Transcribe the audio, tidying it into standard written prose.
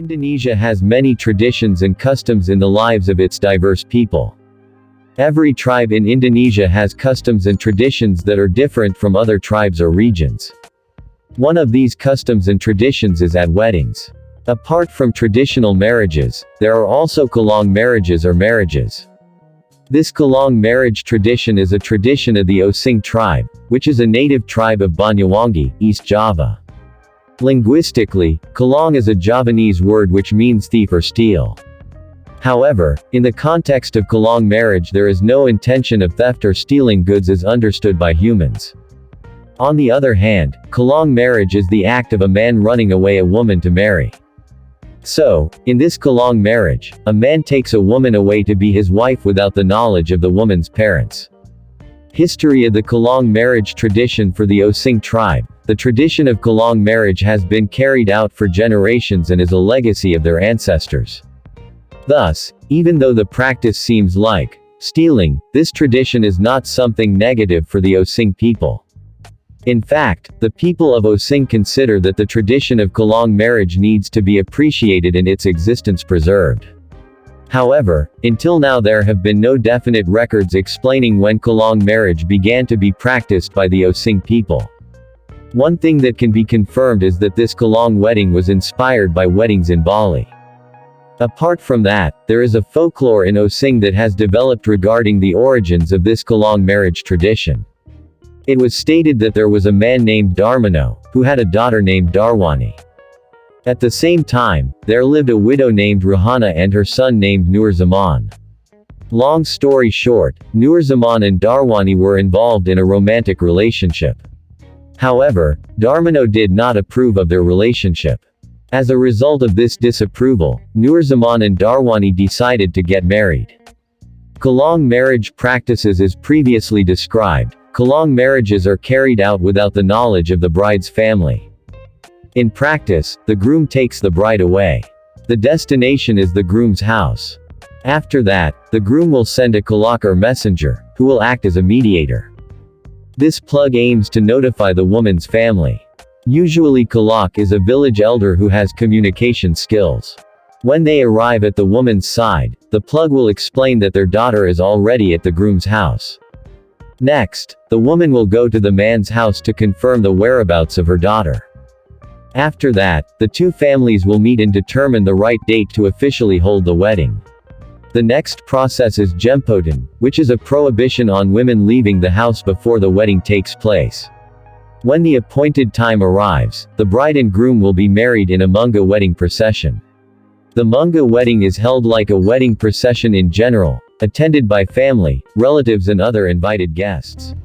Indonesia has many traditions and customs in the lives of its diverse people. Every tribe in Indonesia has customs and traditions that are different from other tribes or regions. One of these customs and traditions is at weddings. Apart from traditional marriages, there are also kalong marriages or marriages. This kalong marriage tradition is a tradition of the Osing tribe, which is a native tribe of Banyuwangi, East Java. Linguistically, kalong is a Javanese word which means thief or steal. However, in the context of kalong marriage there is no intention of theft or stealing goods as understood by humans. On the other hand, kalong marriage is the act of a man running away a woman to marry. So, in this kalong marriage, a man takes a woman away to be his wife without the knowledge of the woman's parents. History of the kalong marriage tradition for the Osing tribe. The tradition of kalong marriage has been carried out for generations and is a legacy of their ancestors. Thus, even though the practice seems like stealing, this tradition is not something negative for the Osing people. In fact, the people of Osing consider that the tradition of kalong marriage needs to be appreciated and its existence preserved. However, until now there have been no definite records explaining when kalong marriage began to be practiced by the Osing people. One thing that can be confirmed is that this kalong wedding was inspired by weddings in Bali. Apart from that, there is a folklore in Osing that has developed regarding the origins of this kalong marriage tradition. It was stated that there was a man named Darmano, who had a daughter named Darwani. At the same time, there lived a widow named Rahana and her son named Nur Zaman. Long story short, Nur Zaman and Darwani were involved in a romantic relationship. However, Darmano did not approve of their relationship. As a result of this disapproval, Nur Zaman and Darwani decided to get married. Kalong marriage practices as previously described. Kalong marriages are carried out without the knowledge of the bride's family. In practice, the groom takes the bride away. The destination is the groom's house. After that, the groom will send a kalak or messenger, who will act as a mediator. This plug aims to notify the woman's family. Usually kalak is a village elder who has communication skills. When they arrive at the woman's side, the plug will explain that their daughter is already at the groom's house. Next, the woman will go to the man's house to confirm the whereabouts of her daughter. After that, the two families will meet and determine the right date to officially hold the wedding. The next process is jempotan, which is a prohibition on women leaving the house before the wedding takes place. When the appointed time arrives, the bride and groom will be married in a Mungga wedding procession. The Mungga wedding is held like a wedding procession in general, attended by family, relatives and other invited guests.